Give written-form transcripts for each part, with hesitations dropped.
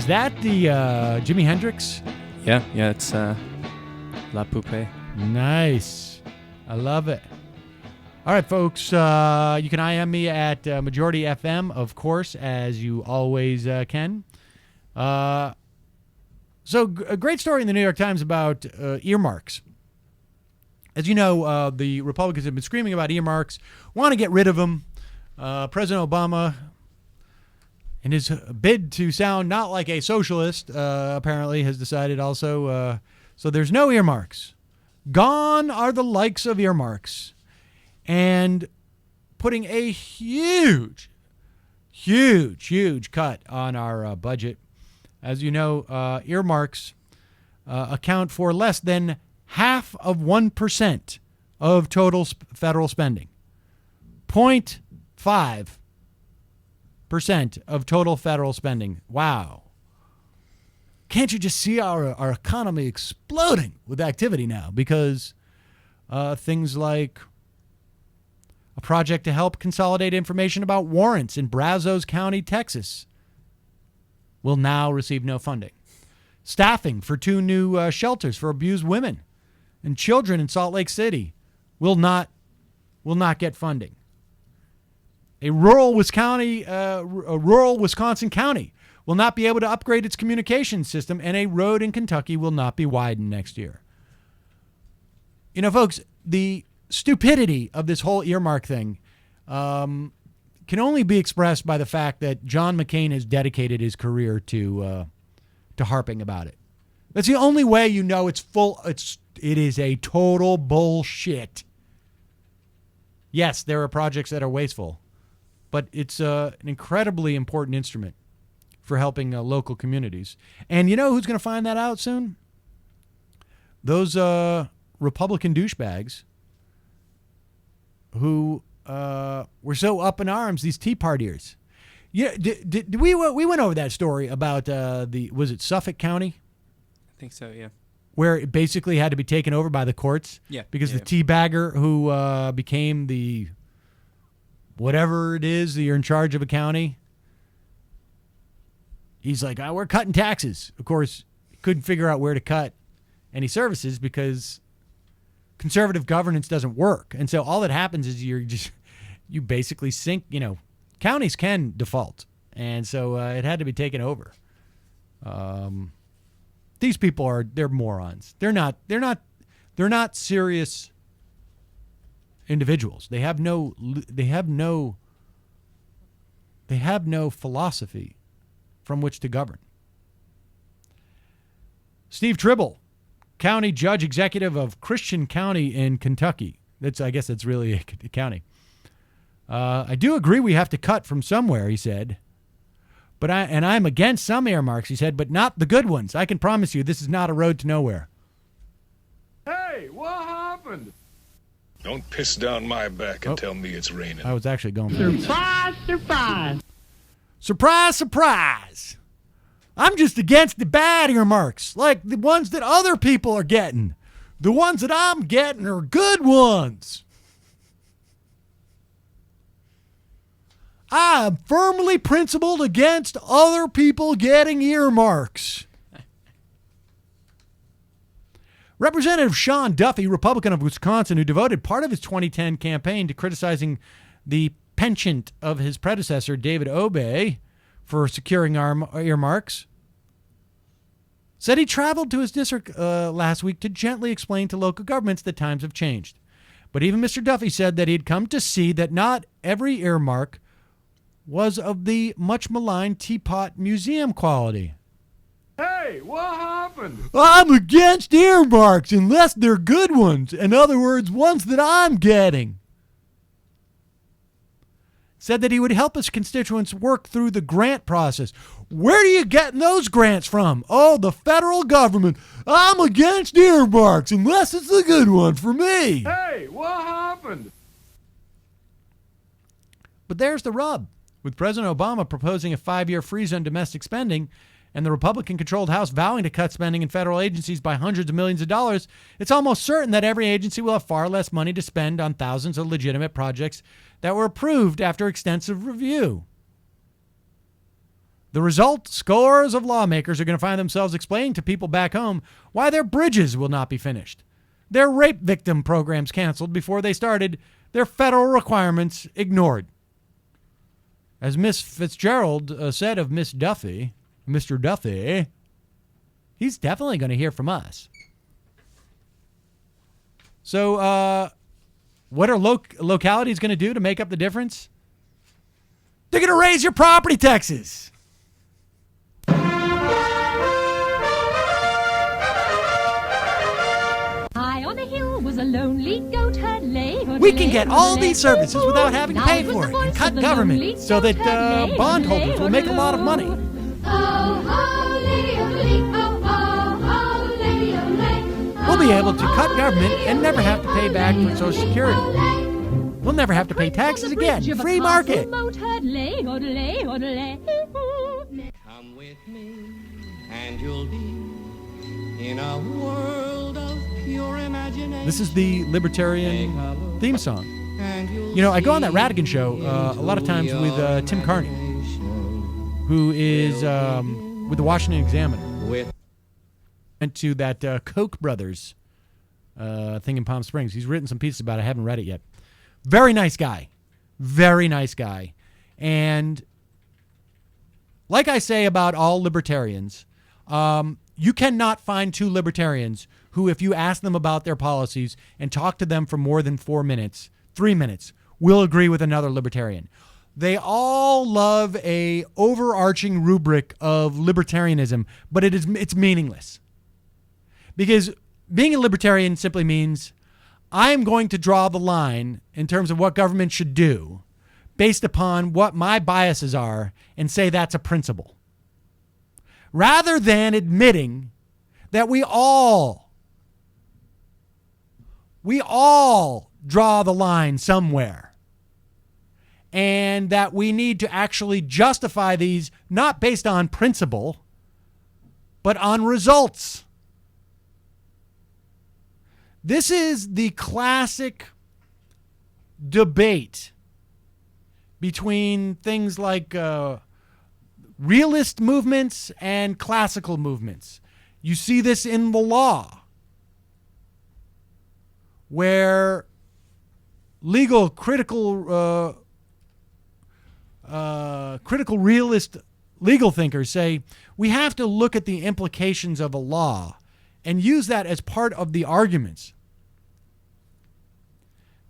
Is that the Jimi Hendrix? Yeah, it's La Poupée. Nice. I love it. All right, folks, you can IM me at Majority FM, of course, as you always can. A great story in the New York Times about earmarks. As you know, the Republicans have been screaming about earmarks, want to get rid of them. President Obama, in his bid to sound not like a socialist, apparently has decided also, so there's no earmarks. Gone are the likes of earmarks. And putting a huge cut on our budget. As you know, earmarks account for less than half of 1% of total federal spending. 0.5% of total federal spending. Wow. Can't you just see our economy exploding with activity now? Because things like a project to help consolidate information about warrants in Brazos County, Texas, will now receive no funding. Staffing for 2 new shelters for abused women and children in Salt Lake City will not get funding. A rural Wisconsin county will not be able to upgrade its communications system, and a road in Kentucky will not be widened next year. You know, folks, the stupidity of this whole earmark thing can only be expressed by the fact that John McCain has dedicated his career to harping about it. That's the only way you know it is a total bullshit. Yes, there are projects that are wasteful, but it's an incredibly important instrument for helping local communities. And you know who's going to find that out soon? Those Republican douchebags who were so up in arms, these Tea Partiers. Yeah, we went over that story about was it Suffolk County? I think so, yeah. Where it basically had to be taken over by the courts. Yeah. Because the teabagger who became the whatever it is that you're in charge of a county, he's like, we're cutting taxes. Of course, he couldn't figure out where to cut any services because conservative governance doesn't work. And so all that happens is you basically sink, counties can default. And so it had to be taken over. These people they're morons. They're not serious individuals. They have no philosophy from which to govern. Steve Tribble, county judge executive of Christian County in Kentucky. I guess that's really a county. I do agree we have to cut from somewhere, he said. But I'm against some earmarks, he said, but not the good ones. I can promise you this is not a road to nowhere. Hey, what happened? Don't piss down my back and tell me it's raining. I was actually going Surprise, surprise. Surprise, surprise. I'm just against the bad earmarks, like the ones that other people are getting. The ones that I'm getting are good ones. I am firmly principled against other people getting earmarks. Representative Sean Duffy, Republican of Wisconsin, who devoted part of his 2010 campaign to criticizing the penchant of his predecessor, David Obey, for securing earmarks, said he traveled to his district last week to gently explain to local governments that times have changed. But even Mr. Duffy said that he'd come to see that not every earmark was of the much maligned Teapot Museum quality. Hey, what happened? I'm against earmarks unless they're good ones. In other words, ones that I'm getting. Said that he would help his constituents work through the grant process. Where are you getting those grants from? Oh, the federal government. I'm against earmarks unless it's a good one for me. Hey, what happened? But there's the rub. With President Obama proposing a 5-year freeze on domestic spending and the Republican-controlled House vowing to cut spending in federal agencies by hundreds of millions of dollars, it's almost certain that every agency will have far less money to spend on thousands of legitimate projects that were approved after extensive review. The result, scores of lawmakers are going to find themselves explaining to people back home why their bridges will not be finished, their rape victim programs canceled before they started, their federal requirements ignored. As Miss Fitzgerald said of Miss Duffy, Mr. Duffy, he's definitely going to hear from us. So what are localities going to do to make up the difference? They're going to raise your property taxes. High on a hill was a lonely goat herd lay. We can get all these services without having to pay for it and cut government so that bondholders will make a lot of money. We'll be able to cut government and never have to pay back for Social Security. We'll never have to pay taxes again. Free market. Come with me, and you'll be in a world of pure imagination. This is the Libertarian theme song. You know, I go on that Radigan show a lot of times with Tim Carney, who is with the Washington Examiner. Went to that Koch brothers thing in Palm Springs. He's written some pieces about it. I haven't read it yet. Very nice guy. Very nice guy. And like I say about all libertarians, you cannot find two libertarians who, if you ask them about their policies and talk to them for more than 4 minutes, 3 minutes, will agree with another libertarian. They all love a overarching rubric of libertarianism, but it's meaningless. Because being a libertarian simply means I'm going to draw the line in terms of what government should do based upon what my biases are and say that's a principle. Rather than admitting that we all draw the line somewhere and that we need to actually justify these not based on principle, but on results. This is the classic debate between things like realist movements and classical movements. You see this in the law, where legal critical realist legal thinkers say we have to look at the implications of a law and use that as part of the arguments.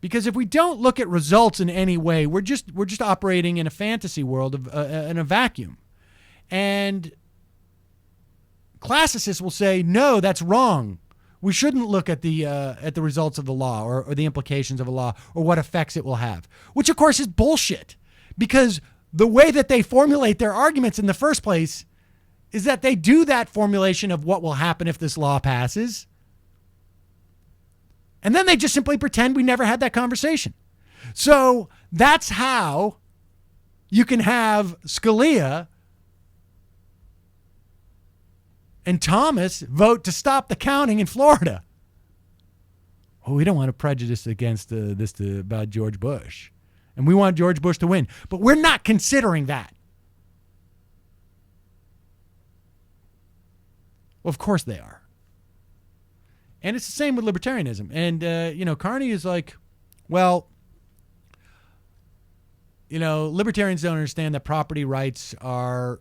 Because if we don't look at results in any way, we're just operating in a fantasy world of in a vacuum. And classicists will say, no, that's wrong. We shouldn't look at the results of the law or the implications of a law or what effects it will have, which of course is bullshit, because the way that they formulate their arguments in the first place is that they do that formulation of what will happen if this law passes, and then they just simply pretend we never had that conversation. So that's how you can have Scalia and Thomas vote to stop the counting in Florida. Oh, we don't want to prejudice against about George Bush. And we want George Bush to win. But we're not considering that. Well, of course they are. And it's the same with libertarianism. And, Carney is like, well, libertarians don't understand that property rights are,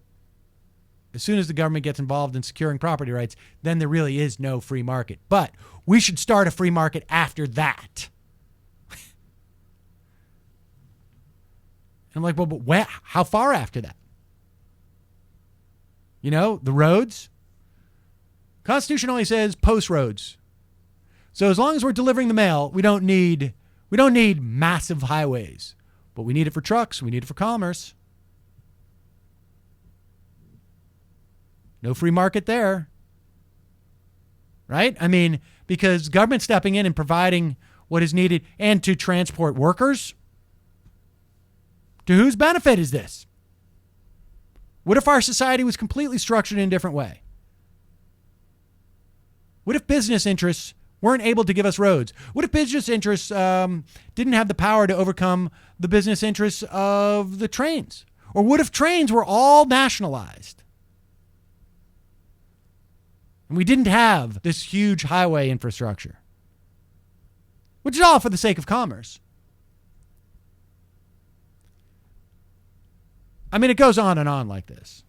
as soon as the government gets involved in securing property rights, then there really is no free market. But we should start a free market after that. I'm like, well, but how far after that? The roads? Constitution only says post roads. So as long as we're delivering the mail, we don't need massive highways. But we need it for trucks. We need it for commerce. No free market there. Right? I mean, because government stepping in and providing what is needed and to transport workers, to whose benefit is this? What if our society was completely structured in a different way? What if business interests weren't able to give us roads? What if business interests didn't have the power to overcome the business interests of the trains? Or what if trains were all nationalized? And we didn't have this huge highway infrastructure, which is all for the sake of commerce. I mean, it goes on and on like this.